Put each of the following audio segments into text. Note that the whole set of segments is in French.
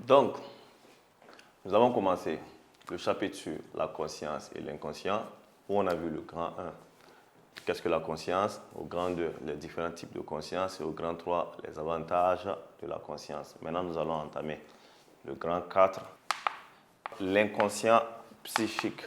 Donc, nous avons commencé le chapitre sur la conscience et l'inconscient, où on a vu le grand 1. Qu'est-ce que la conscience? Au grand 2, les différents types de conscience. Et au grand 3, les avantages de la conscience. Maintenant, nous allons entamer le grand 4, l'inconscient psychique.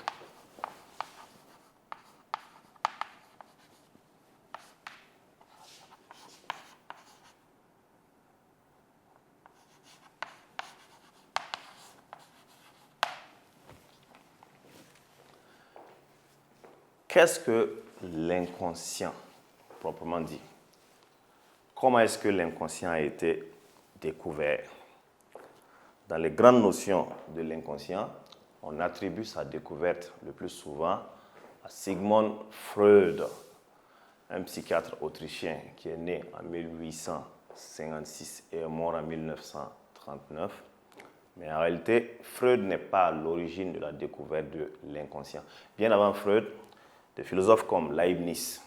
Qu'est-ce que l'inconscient, proprement dit? Comment est-ce que l'inconscient a été découvert? Dans les grandes notions de l'inconscient, on attribue sa découverte le plus souvent à Sigmund Freud, un psychiatre autrichien qui est né en 1856 et est mort en 1939. Mais en réalité, Freud n'est pas à l'origine de la découverte de l'inconscient. Bien avant Freud, des philosophes comme Leibniz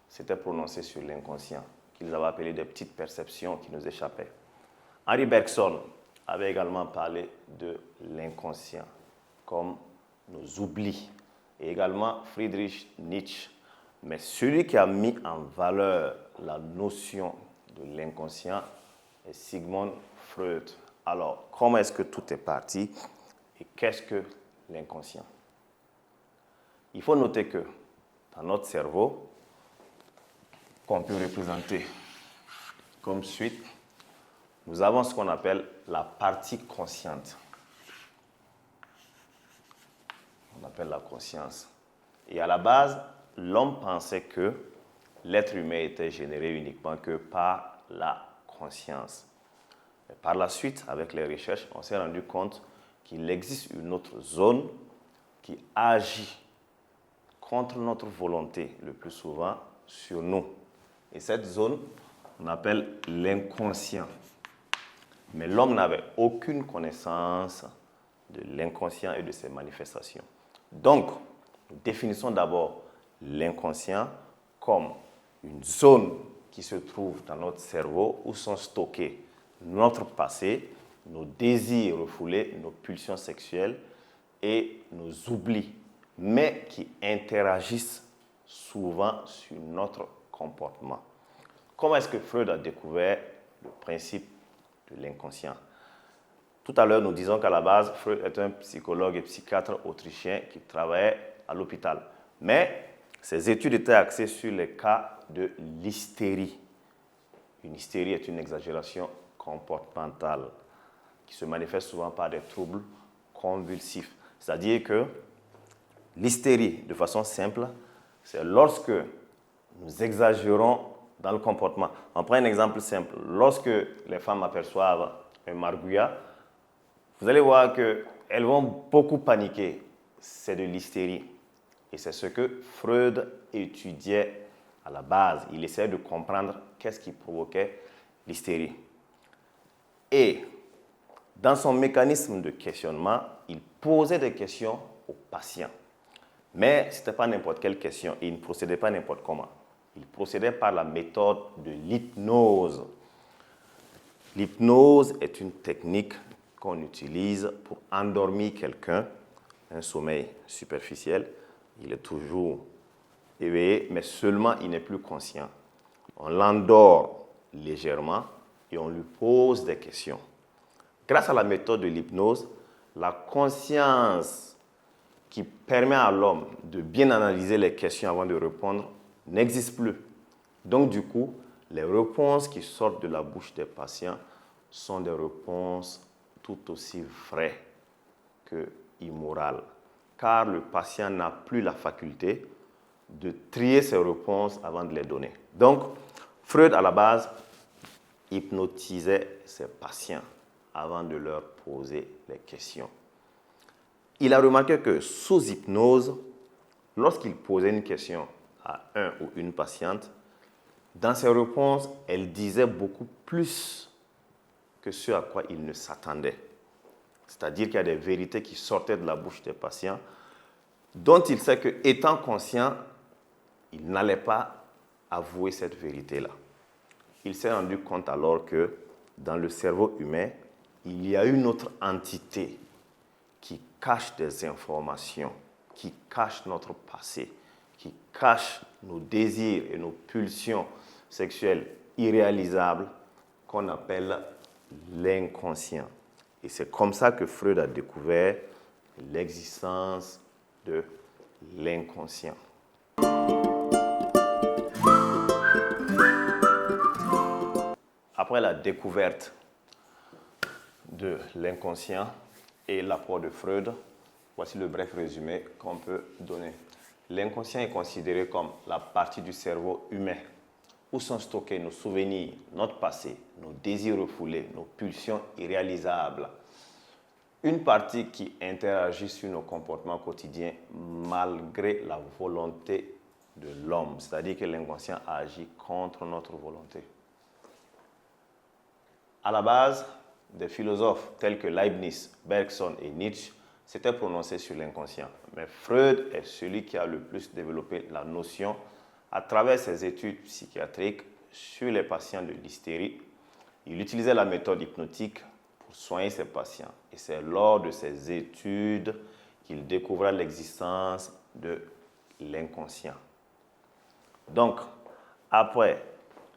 s'étaient prononcés sur l'inconscient, qu'ils avaient appelé des petites perceptions qui nous échappaient. Henri Bergson avait également parlé de l'inconscient comme nos oublis, et également Friedrich Nietzsche. Mais celui qui a mis en valeur la notion de l'inconscient est Sigmund Freud. Alors, comment est-ce que tout est parti et qu'est-ce que l'inconscient? Il faut noter que dans notre cerveau, qu'on peut représenter comme suite, nous avons ce qu'on appelle la partie consciente. On appelle la conscience. Et à la base, l'homme pensait que l'être humain était généré uniquement que par la conscience. Et par la suite, avec les recherches, on s'est rendu compte qu'il existe une autre zone qui agit contre notre volonté, le plus souvent, sur nous. Et cette zone, on appelle l'inconscient. Mais l'homme n'avait aucune connaissance de l'inconscient et de ses manifestations. Donc, nous définissons d'abord l'inconscient comme une zone qui se trouve dans notre cerveau où sont stockés notre passé, nos désirs refoulés, nos pulsions sexuelles et nos oublis, mais qui interagissent souvent sur notre comportement. Comment est-ce que Freud a découvert le principe de l'inconscient? Tout à l'heure, nous disons qu'à la base, Freud est un psychologue et psychiatre autrichien qui travaillait à l'hôpital. Mais ses études étaient axées sur les cas de l'hystérie. Une hystérie est une exagération comportementale qui se manifeste souvent par des troubles convulsifs. C'est-à-dire que l'hystérie, de façon simple, c'est lorsque nous exagérons dans le comportement. On prend un exemple simple. Lorsque les femmes aperçoivent un margouillat, vous allez voir qu'elles vont beaucoup paniquer. C'est de l'hystérie. Et c'est ce que Freud étudiait à la base. Il essayait de comprendre qu'est-ce qui provoquait l'hystérie. Et dans son mécanisme de questionnement, il posait des questions aux patients. Mais ce n'était pas n'importe quelle question et il ne procédait pas n'importe comment. Il procédait par la méthode de l'hypnose. L'hypnose est une technique qu'on utilise pour endormir quelqu'un, un sommeil superficiel. Il est toujours éveillé, mais seulement il n'est plus conscient. On l'endort légèrement et on lui pose des questions. Grâce à la méthode de l'hypnose, la conscience qui permet à l'homme de bien analyser les questions avant de répondre n'existe plus. Donc du coup, les réponses qui sortent de la bouche des patients sont des réponses tout aussi vraies que immorales, car le patient n'a plus la faculté de trier ses réponses avant de les donner. Donc, Freud, à la base, hypnotisait ses patients avant de leur poser les questions. Il a remarqué que sous hypnose, lorsqu'il posait une question à un ou une patiente, dans ses réponses, elle disait beaucoup plus que ce à quoi il ne s'attendait. C'est-à-dire qu'il y a des vérités qui sortaient de la bouche des patients dont il sait qu'étant conscient, il n'allait pas avouer cette vérité-là. Il s'est rendu compte alors que dans le cerveau humain, il y a une autre entité qui cache des informations, qui cache notre passé, qui cache nos désirs et nos pulsions sexuelles irréalisables qu'on appelle l'inconscient. Et c'est comme ça que Freud a découvert l'existence de l'inconscient. Après la découverte de l'inconscient et l'apport de Freud, voici le bref résumé qu'on peut donner. L'inconscient est considéré comme la partie du cerveau humain où sont stockés nos souvenirs, notre passé, nos désirs refoulés, nos pulsions irréalisables. Une partie qui interagit sur nos comportements quotidiens malgré la volonté de l'homme, c'est-à-dire que l'inconscient agit contre notre volonté. À la base, des philosophes tels que Leibniz, Bergson et Nietzsche s'étaient prononcés sur l'inconscient. Mais Freud est celui qui a le plus développé la notion à travers ses études psychiatriques sur les patients de l'hystérie. Il utilisait la méthode hypnotique pour soigner ses patients. Et c'est lors de ses études qu'il découvra l'existence de l'inconscient. Donc, après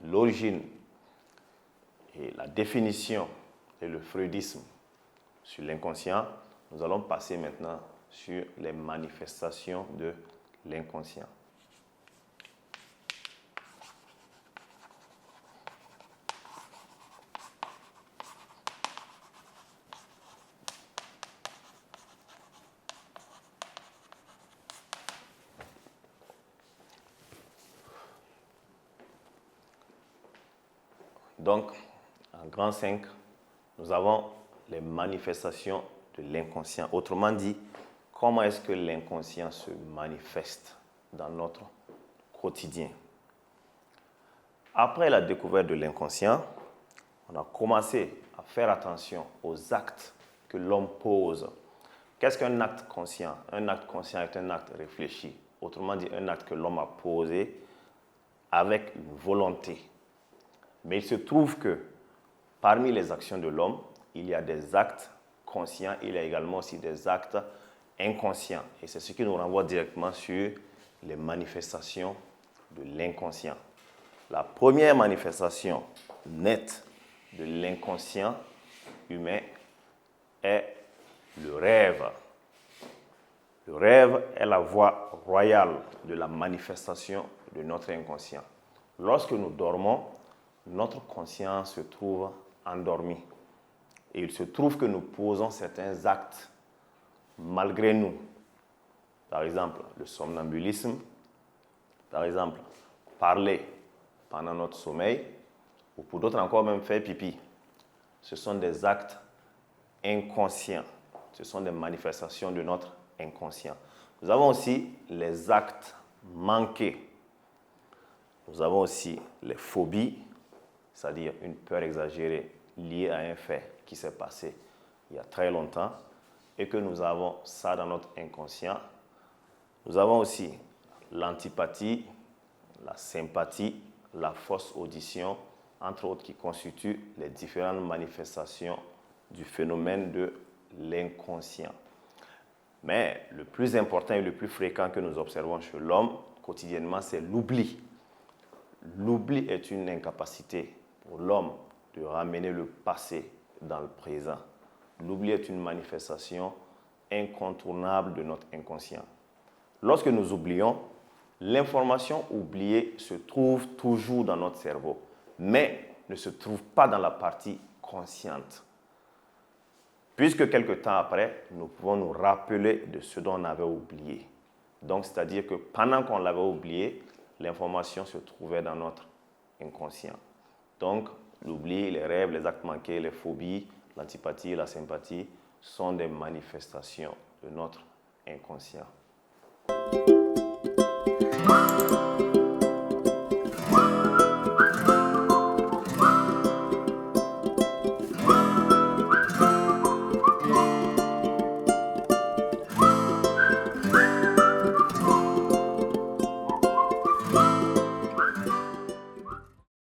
l'origine et la définition et le freudisme sur l'inconscient, nous allons passer maintenant sur les manifestations de l'inconscient. Donc, en grand 5, nous avons les manifestations de l'inconscient. Autrement dit, comment est-ce que l'inconscient se manifeste dans notre quotidien. Après la découverte de l'inconscient, on a commencé à faire attention aux actes que l'homme pose. Qu'est-ce qu'un acte conscient? Un acte conscient est un acte réfléchi. Autrement dit, un acte que l'homme a posé avec une volonté. Mais il se trouve que parmi les actions de l'homme, il y a des actes conscients, il y a également aussi des actes inconscients. Et c'est ce qui nous renvoie directement sur les manifestations de l'inconscient. La première manifestation nette de l'inconscient humain est le rêve. Le rêve est la voie royale de la manifestation de notre inconscient. Lorsque nous dormons, notre conscience se trouve endormie. Et il se trouve que nous posons certains actes malgré nous. Par exemple, le somnambulisme. Par exemple, parler pendant notre sommeil. Ou pour d'autres encore, même faire pipi. Ce sont des actes inconscients. Ce sont des manifestations de notre inconscient. Nous avons aussi les actes manqués. Nous avons aussi les phobies, c'est-à-dire une peur exagérée liée à un fait qui s'est passé il y a très longtemps et que nous avons ça dans notre inconscient. Nous avons aussi l'antipathie, la sympathie, la fausse audition, entre autres qui constituent les différentes manifestations du phénomène de l'inconscient. Mais le plus important et le plus fréquent que nous observons chez l'homme quotidiennement, c'est l'oubli. L'oubli est une incapacité pour l'homme de ramener le passé dans le présent. L'oubli est une manifestation incontournable de notre inconscient. Lorsque nous oublions, l'information oubliée se trouve toujours dans notre cerveau, mais ne se trouve pas dans la partie consciente. Puisque quelque temps après, nous pouvons nous rappeler de ce dont on avait oublié. Donc, c'est-à-dire que pendant qu'on l'avait oublié, l'information se trouvait dans notre inconscient. Donc, l'oubli, les rêves, les actes manqués, les phobies, l'antipathie, la sympathie sont des manifestations de notre inconscient.